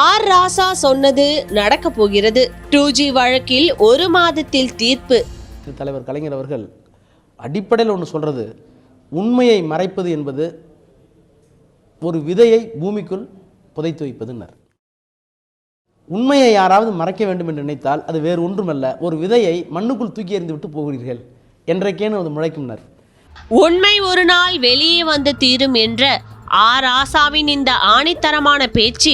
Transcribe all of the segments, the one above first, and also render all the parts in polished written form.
R ராசா சொன்னது நடக்க போகிறது. 2G வழக்கில் 1 மாதத்தில் தீர்ப்பு. தலைவர் கலைஞர் அவர்கள் அடிப்படையில் ஒன்று சொல்றது, உண்மையை மறைப்பது என்பது ஒரு விதையை பூமிக்குள் புதைத்து வைப்பதுன்னர். உண்மையை யாராவது மறைக்க வேண்டும் என்று நினைத்தால் அது வேறு ஒன்றுமல்ல, ஒரு விதையை மண்ணுக்குள் தூக்கி எறிந்து விட்டு போகிறீர்கள் என்றைக்கேனும் அது முளைக்கும்னர். உண்மை ஒரு நாள் வெளியே வந்து தீரும் என்ற ஆர் ராசாவின் இந்த ஆணித்தரமான பேச்சு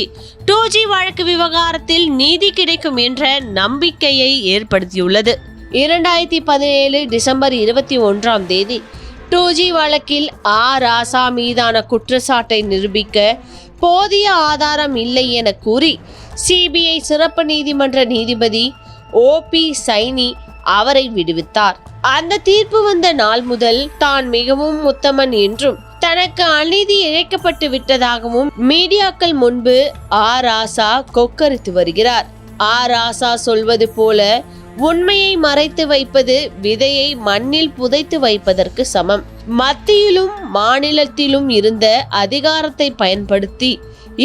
2G வழக்கு விவகாரத்தில் நீதி கிடைக்கும் என்ற நம்பிக்கையை ஏற்படுத்தியுள்ளது. 2017 டிசம்பர் 21 2G வழக்கில் ஆர் ராசா மீதான குற்றச்சாட்டை நிரூபிக்க போதிய ஆதாரம் இல்லை என கூறி சிபிஐ சிறப்பு நீதிமன்ற நீதிபதி OP சைனி அவரை விடுவித்தார். அந்த தீர்ப்பு வந்த நாள் முதல் தான் மிகவும் உத்தமன் என்றும் தனக்கு அநீதி இழைக்கப்பட்டு விட்டதாகவும் மீடியாக்கள் முன்பு ஆர் ராசா கொக்கரித்து வருகிறார். ஆர் ராசா சொல்வது போல உண்மையை மறைத்து வைப்பது விதையை மண்ணில் புதைத்து வைப்பதற்கு சமம். மத்தியிலும் மாநிலத்திலும் இருந்த அதிகாரத்தை பயன்படுத்தி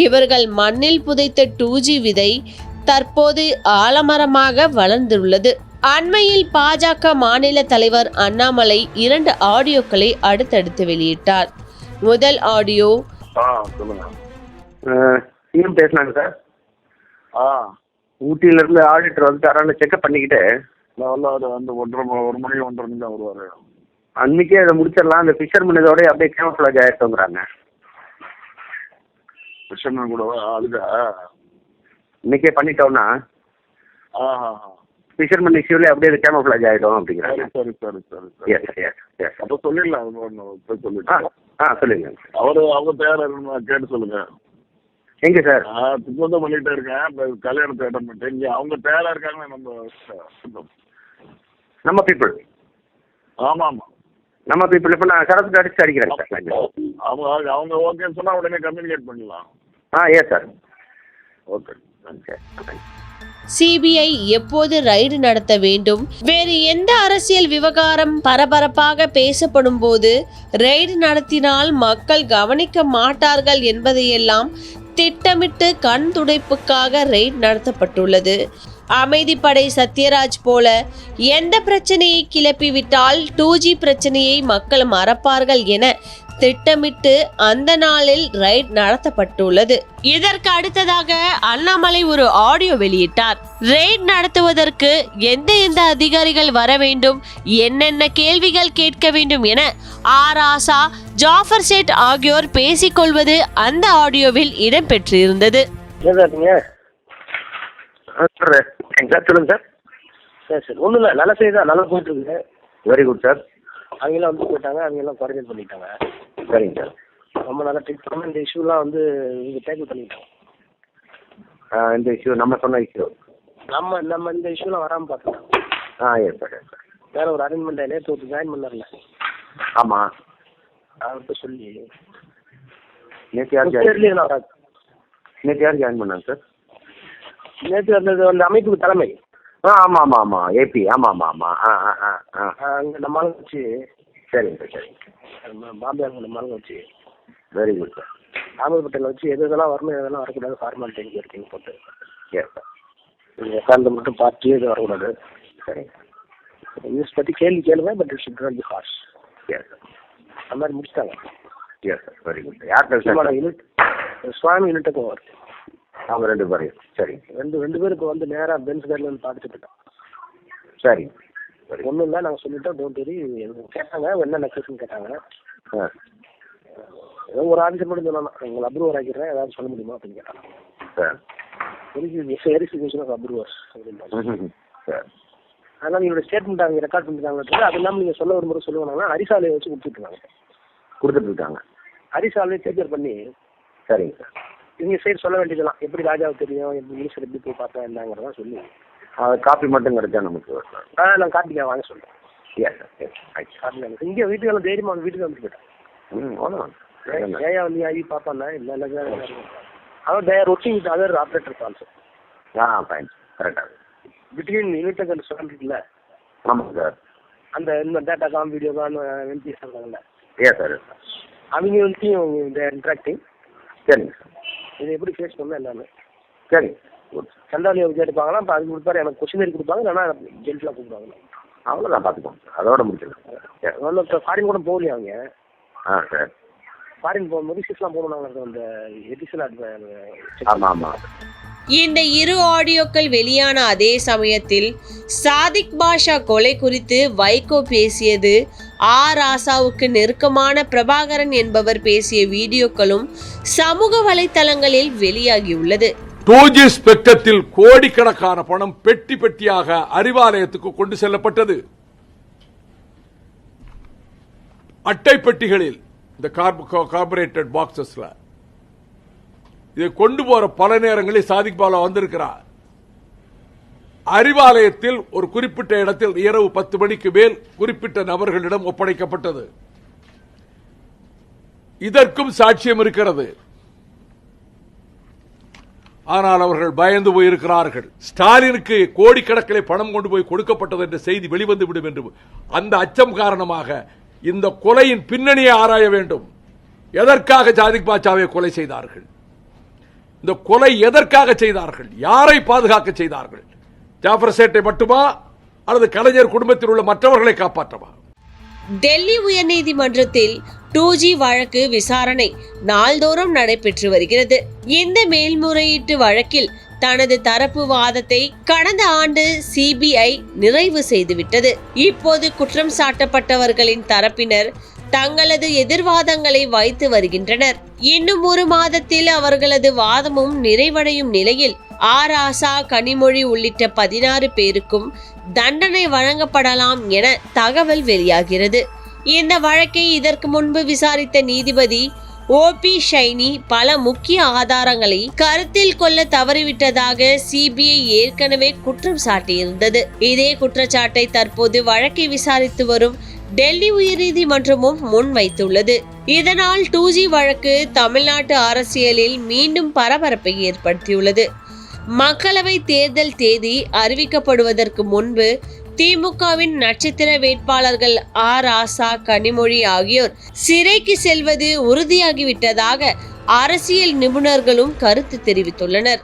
இவர்கள் மண்ணில் புதைத்த 2G விதை தற்போது ஆலமரமாக வளர்ந்துள்ளது. அண்மையில் பாஜக மாநில தலைவர் அண்ணாமலை 2 ஆடியோக்களை அடுத்தடுத்து வெளியிட்டார். முதல் ஆடியோ, சிஎம் பேசினாங்க சார். ஊட்டியில இருந்து ஆடிட்டர் வந்து செக்அப் பண்ணிக்கிட்டு அந்த 1 மணி 1:30 தான் வருவாரு. அன்னைக்கே அதை முடிச்சிடலாம், அந்த ஃபிஷர்மேன் இதோட அப்படியே கேமோஃபிளாஜ் ஆயிட்டோங்கிறாங்க. ஃபிஷர்மேன் கூட அதுக்கு இன்னைக்கே பண்ணிட்டோம்னா ஃபிஷர்மேன் இஷ்யூல அப்படியே கேமோஃபிளாஜ் ஆயிடும் அப்படிங்கிறாங்க. சரி. அப்போ சொல்லிடலாம், சொல்லிட்டேன். சொல்லுங்க. அவங்க தயாரா கேட்டு சொல்லுங்க. எங்க சார்? திட்டம் பண்ணிட்டே இருக்கேன், கல்யாணத்தை அட்டன் பண்ணிட்டு இங்க அவங்க தயாரா இருக்காங்க. நம்ம பீப்புள். ஆமா நம்ம பீப்புள். இப்ப நான் சரத்து அடிச்சு அடிக்கிறேன் சார். அவங்க ஓகேன்னு சொன்னா உடனே கம்யூனிகேட் பண்ணலாம். Yes sir. ஓகே. சிபிஐ எப்போது ரைடு நடத்த வேண்டும், வேறு எந்த அரசியல் விவகாரம் பரபரப்பாக பேசப்படும் போது ரைடு நடத்தினால் மக்கள் கவனிக்க மாட்டார்கள் என்பதையெல்லாம் திட்டமிட்டு கண் துடைப்புக்காக ரைடு நடத்தப்பட்டுள்ளது. அமைதிப்படை சத்யராஜ் போல எந்த பிரச்சனையை கிளப்பிவிட்டால் 2G பிரச்சனையை மக்கள் மறப்பார்கள் என திட்டமிட்டு அந்த நாளில் ரைட் நடத்தப்பட்டுள்ளது. இதற்கு அடுத்ததாக அண்ணாமலை ஒரு ஆடியோ வெளியிட்டார். ரைட் நடத்துவதற்கு எந்த அதிகாரிகள் வர வேண்டும், என்னென்ன கேள்விகள் கேட்க வேண்டும் என ஆர் ராசா, ஜாஃபர் சேட் ஆகியோர் பேசிக்கொள்வது அந்த ஆடியோவில் இடம்பெற்றிருந்தது. சொல்லுங்க சார். சரி, ஒன்றும் இல்லை, நல்ல செய்தி தான், நல்லா போயிட்டு இருக்கு. Very good sir. அவங்கெல்லாம் வந்து போயிட்டாங்க, அவங்கெல்லாம் குவாரண்டைன் பண்ணிட்டாங்க. சரிங்க சார். ரொம்ப நல்லா ட்ரீட் பண்ண. இந்த இஷ்யூலாம் வந்து இங்கே டேக்கிள் பண்ணிட்டோம். இந்த இஷ்யூ நம்ம சொன்ன இஷ்யூ நம்ம இந்த இஷ்யூலாம் வராமல் பார்த்துட்டோம். Yes sir. வேற ஒரு அரேஞ்ச்மெண்ட் நேற்று ஒரு ஜாயின் பண்ணல. ஆமாம், அவர்கிட்ட சொல்லி நேற்று யார் வராது. நேற்று யார் ஜாயின் பண்ணாங்க சார்? நேற்று அந்த அமைப்புக்கு தலைமை. ஆமாம் ஏபி. ஆமாம். அங்கே நம்ம ஆளுங்க வச்சு. சரிங்க சார். பாம்பே அங்கே நம்ம ஆளுங்க வச்சு. Very good sir. தாமதப்பட்டியில் வச்சு எதெல்லாம் வரணும் எதெல்லாம் வரக்கூடாது ஃபார்மாலிட்டி இருக்கீங்க போட்டு. Yes sir. நீங்கள் உட்காந்து மட்டும் பார்த்து இது வரக்கூடாது. சரிங்க. நியூஸ் பற்றி கேளுங்க, but it should not be harsh. Yes sir. அந்த மாதிரி முடிச்சிட்டாங்க. Yes sir. Very good. யார் பேசுகிறாங்க? யூனிட் சுவாமி யூனிட்டுக்கும் வரும். அவங்க 2 பேரையும். சரி. ரெண்டு பேரும் இப்போ வந்து நேராக பென்ஸ் கார்டில் வந்து பார்த்துட்டு போயிட்டோம். சரி. ஒன்றும் இல்லை, நாங்கள் சொல்லிட்டோம். Don't worry. கேட்டாங்க என்னென்ன கேஸ்ன்னு கேட்டாங்க. ஏதோ ஒரு ஆன்சர் மட்டும் சொல்லணும், உங்களை அப்ரூவர் ஆக்கிடுறேன், ஏதாவது சொல்ல முடியுமா அப்படின்னு கேட்டாங்க. சார். வெரிஃபிகேஷன் ஆஃப் அப்ரூவர்ஸ் அப்படின்னு. சார். அதனால் நீங்களோட ஸ்டேட்மெண்ட் அவங்க ரெக்கார்ட் பண்ணிட்டாங்க. அது இல்லாமல் நீங்கள் சொல்ல ஒரு முறை சொல்லுவாங்கன்னா அரிசாலையை வச்சு கொடுத்துட்ருக்காங்க. அரிசாலையை கேப்சர் பண்ணி. சரிங்க சார். நீங்கள் சைடு சொல்ல வேண்டியதெல்லாம் எப்படி ராஜாவுக்கு தெரியும், எப்படி மினிஸ்டர் எப்படி போய் பார்த்தா என்னங்கிறதான் சொல்லி காப்பி மட்டும் கிடைச்சா நமக்கு. நான் காப்பிக்காக வாங்க சொல்கிறேன். Yes sir. காப்பி இங்கே வீட்டுக்கு தைரியமாக அவங்க வீட்டுக்கு வந்துட்டு போயிட்டேன். ஏயா நீ ஆகி பார்ப்பாண்ணா இல்லை அவன் they're working with other operators also. Fine. கரெக்டாக. பிட்வீன் யூனிட் அண்ட் சொல்லிட்டுல. ஆமாம் சார். அந்த இந்த டேட்டா காம் வீடியோ காம் எம்பிஎஸ் இருக்காங்கல்ல. Yes sir. அவங்க வந்துட்டு இன்ட்ராக்டிங். சரிங்க சார். இதை எப்படி ஃபேஸ் பண்ண எல்லாமே. சரி. சந்தாலியை கேட்டுப்பாங்கன்னா இப்போ அதுக்கு கொடுப்பாரு, எனக்கு கொஸ்டினரி கொடுப்பாங்க, இல்லைன்னா ஜென்ட்லாம் கூப்பிடுவாங்க. அவ்வளோதான், பார்த்துக்கோங்க. அதோட முடிச்சிடலாம். ஒன்றும் இப்போ ஃபாரின் கூட போகலையா அவங்க? சரி. ஃபாரின் போகும்போது ரிசிப்ட்லாம் போகணும், அந்த எடிஷன். ஆமாம் ஆமாம். இந்த இரு ஆடியோக்கள் வெளியான அதே சமயத்தில் சாதிக் பாஷா கொலை குறித்து வைகோ பேசியது, ராசாவுக்கு நெருக்கமான பிரபாகரன் என்பவர் பேசிய வீடியோக்களும் சமூக வலைத்தளங்களில் வெளியாகியுள்ளது. 2G ஸ்பெக்ட்ரத்தில் கோடிக்கணக்கான பணம் பெட்டி பெட்டியாக அறிவாலயத்துக்கு கொண்டு செல்லப்பட்டது. அட்டை பெட்டிகளில், இந்த கார்பரேட்டட் பாக்ஸஸ்ல இதை கொண்டு போற பல நேரங்களில் சாதிக் பாலா வந்திருக்கிறார். அறிவாலயத்தில் ஒரு குறிப்பிட்ட இடத்தில் இரவு 10 மணிக்கு மேல் குறிப்பிட்ட நபர்களிடம் ஒப்படைக்கப்பட்டது. இதற்கும் சாட்சியம் இருக்கிறது. ஆனால் அவர்கள் பயந்து போயிருக்கிறார்கள். ஸ்டாலினுக்கு கோடிக்கணக்கிலே பணம் கொண்டு போய் கொடுக்கப்பட்டது என்ற செய்தி வெளிவந்துவிடும் என்று அந்த அச்சம் காரணமாக இந்த கொலையின் பின்னணியை ஆராய வேண்டும். எதற்காக சாதிக் பாட்சாவை கொலை செய்தார்கள்? இந்த கொலை எதற்காக செய்தார்கள்? யாரை பாதுகாக்க செய்தார்கள்? ஜாஃபர் சேட்டை மட்டுமா அல்லது கலைஞர் குடும்பத்தில் உள்ள மற்றவர்களை காப்பாற்றவா? டெல்லி உயர்நீதிமன்றத்தில் 2G வழக்கு விசாரணை நாள்தோறும் நடைபெற்று வருகிறது. இந்த மேல்முறையீட்டு வழக்கில் தனது தரப்பு வாதத்தை கடந்த ஆண்டு சிபிஐ நிறைவு செய்துவிட்டது. இப்போது குற்றம் சாட்டப்பட்டவர்களின் தரப்பினர் தங்களது எதிர்வாதங்களை வைத்து வருகின்றனர். இன்னும் 1 மாதத்தில் அவர்களது வாதமும் நிறைவடையும் நிலையில் ராசா, கனிமொழி உள்ளிட்ட 16 பேருக்கும் தண்டனை வழங்கப்படலாம் என தகவல் வெளியாகிறது. இந்த வழக்கை இதற்கு முன்பு விசாரித்த நீதிபதி OP ஷைனி பல முக்கிய ஆதாரங்களை கருத்தில் கொள்ள தவறிவிட்டதாக சிபிஐ ஏற்கனவே குற்றம் சாட்டியிருந்தது. இதே குற்றச்சாட்டை தற்போது வழக்கை விசாரித்து வரும் டெல்லி உயர்நீதிமன்றமும் முன்வைத்துள்ளது. இதனால் 2G வழக்கு தமிழ்நாட்டு அரசியலில் மீண்டும் பரபரப்பை ஏற்படுத்தியுள்ளது. மக்களவை தேர்தல் தேதி அறிவிக்கப்படுவதற்கு முன்பு திமுகவின் நட்சத்திர வேட்பாளர்கள் ராசா, கனிமொழி ஆகியோர் சிறைக்கு செல்வது உறுதியாகிவிட்டதாக அரசியல் நிபுணர்களும் கருத்து தெரிவித்துள்ளனர்.